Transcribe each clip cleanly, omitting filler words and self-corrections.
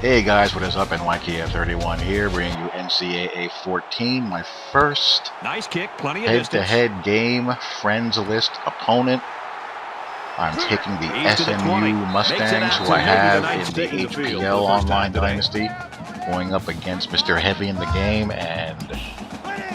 Hey guys, what is up? Ncaa 31 here, bringing you NCAA 14, my first nice kick, plenty of head-to-head game, friends list opponent. I'm taking the SMU Mustangs, who I have in the HPL Online Dynasty, going up against Mr. Heavy in the game and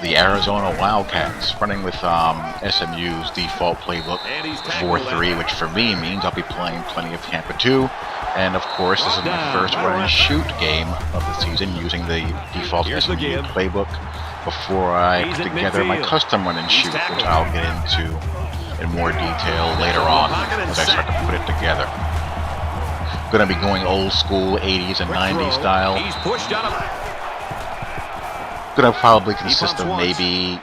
the Arizona Wildcats, running with SMU's default playbook 4-3, which for me means I'll be playing plenty of Tampa 2. And of course, this is my first run and shoot game of the season using the default SMU playbook before I put together my custom run and shoot, which I'll get into in more detail later on as I start to put it together. Going to be going old school 80s and 90s style. Going to probably consist of maybe,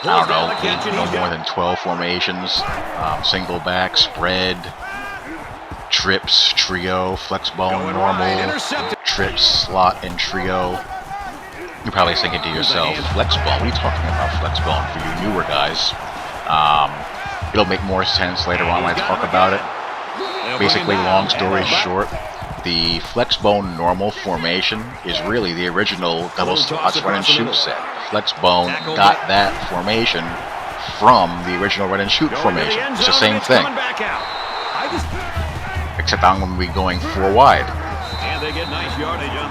I don't know, no more than 12 formations, single back, spread, trips, trio, flex bone, normal, trips, slot, and trio. You're probably thinking to yourself, flex bone? What are you talking about, flex bone, for you newer guys? It'll make more sense later on when I talk about it. Basically, long story short, the flex bone normal formation is really the original double slots run and shoot set. Flex bone got that formation from the original run and shoot formation. It's the same thing. Except I'm going to be going 4 wide.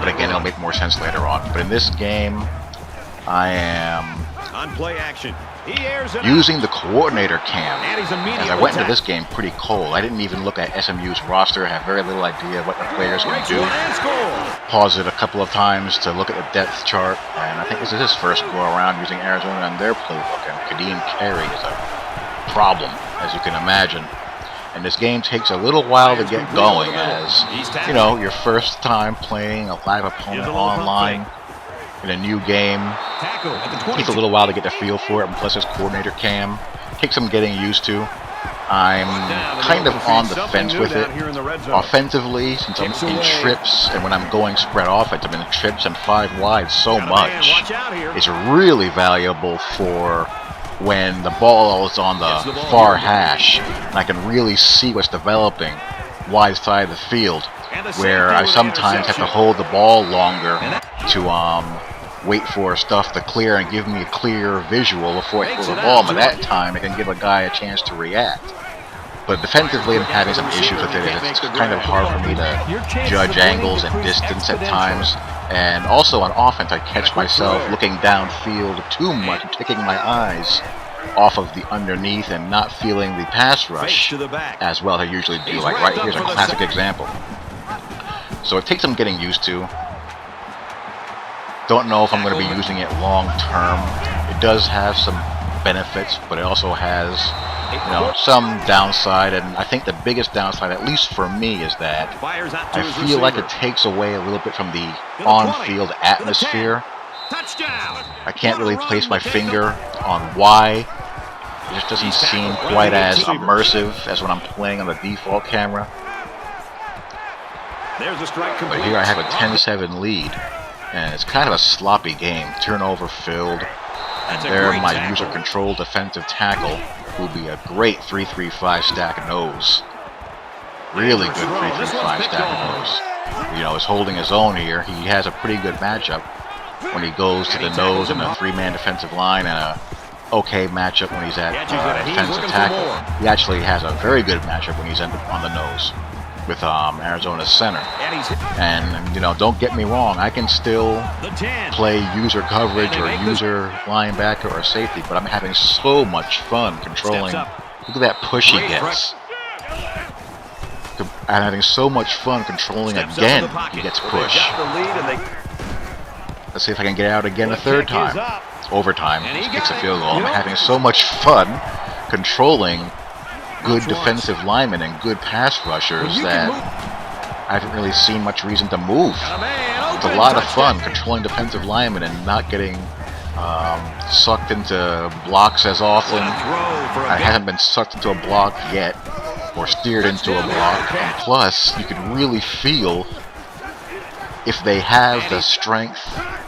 But again, it'll make more sense later on. But in this game, I am using the coordinator cam. And I went into this game pretty cold. I didn't even look at SMU's roster. I have very little idea what the players can do. Paused it a couple of times to look at the depth chart. And I think this is his first go around using Arizona and their playbook. And Kadeem Carey is a problem, as you can imagine. And this game takes a little while to get going, as, you know, your first time playing a live opponent online in a new game. It takes a little while to get the feel for it, and plus this coordinator cam takes some getting used to. I'm kind of on the fence with it. Offensively, since I'm in trips, and when I'm going spread offense, I'm in trips and 5 wide so much, it's really valuable for when the ball is on the far hash and I can really see what's developing wide side of the field, where I sometimes have to hold the ball longer to wait for stuff to clear and give me a clear visual before I throw the ball. But that time it can give a guy a chance to react. But defensively, I'm having some issues with it. It's kind of hard for me to judge angles and distance at times. And also on offense, I catch myself looking downfield too much and taking my eyes off of the underneath and not feeling the pass rush as well as I usually do. Like right here's a classic example. So it takes some getting used to. Don't know if I'm going to be using it long term. It does have some benefits, but it also has, you know, some downside, and I think the biggest downside, at least for me, is that I feel like it takes away a little bit from the on-field atmosphere. I can't really place my finger on why. It just doesn't seem quite as immersive as when I'm playing on the default camera. But here I have a 10-7 lead, and it's kind of a sloppy game, turnover filled. And there, my user-controlled defensive tackle will be a great 3-3-5 stack nose. Really good 3-3-5 stack nose. You know, is holding his own here. He has a pretty good matchup when he goes to the nose in a 3-man defensive line, and a okay matchup when he's at defensive tackle. He actually has a very good matchup when he's on the nose with Arizona's center. And, you know, don't get me wrong, I can still play user coverage or user linebacker or safety, but I'm having so much fun controlling. Look at that push he gets. I'm having so much fun controlling again. He gets pushed. Let's see if I can get out again a third time. Overtime, he kicks a field goal. I'm having so much fun controlling good defensive linemen and good pass rushers that I haven't really seen much reason to move. It's a lot of fun controlling defensive linemen and not getting sucked into blocks as often. I haven't been sucked into a block yet, or steered into a block. And plus, you can really feel if they have the strength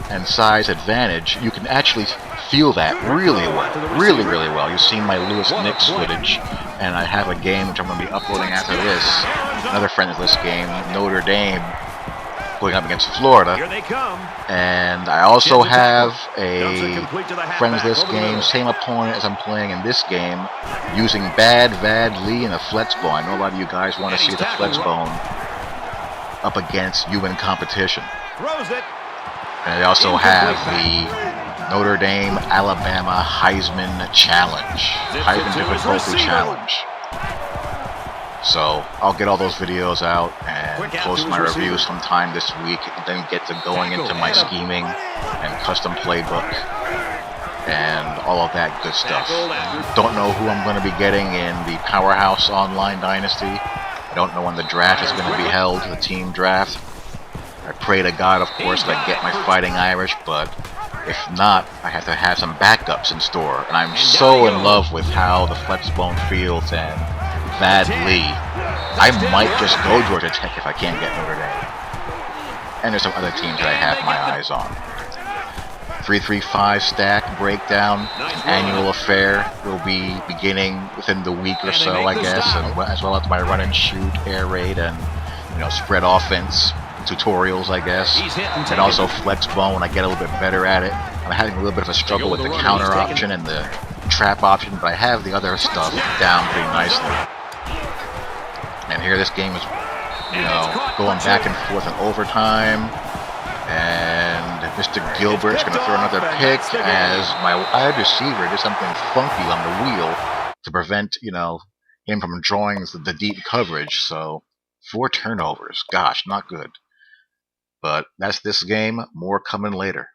and size advantage. You can actually feel that really well, really well. You've seen my Lewis Nix footage, and I have a game which I'm going to be uploading after this, another friend of this game, Notre Dame, going up against Florida. And I also have a friends list game, same opponent as I'm playing in this game, using Bad Vad Lee in a flex bone. I know a lot of you guys want to see the flex bone up against you in competition. And I also have the Notre Dame Alabama Heisman Challenge, Heisman Difficulty Challenge. So I'll get all those videos out and post my reviews sometime this week, and then get to going into my scheming and custom playbook and all of that good stuff. Don't know who I'm going to be getting in the Powerhouse Online Dynasty. I don't know when the draft is going to be held, the team draft. I pray to God, of course, that I get my Fighting Irish, but if not, I have to have some backups in store. And I'm so in love with how the Flexbone feels and Vad Lee. I might just go Georgia Tech if I can't get Notre Dame. And there's some other teams that I have my eyes on. 335 stack breakdown, an annual affair, will be beginning within the week or so, I guess, and as well as my run and shoot, air raid, and spread offense tutorials, I guess, and also flex bone when I get a little bit better at it. I'm having a little bit of a struggle with the counter option and the trap option, but I have the other stuff down pretty nicely. And here this game is, going back and forth in overtime, and Mr. Gilbert's going to throw another pick as my wide receiver did something funky on the wheel to prevent, him from drawing the deep coverage. So 4 turnovers, gosh, not good. But that's this game. More coming later.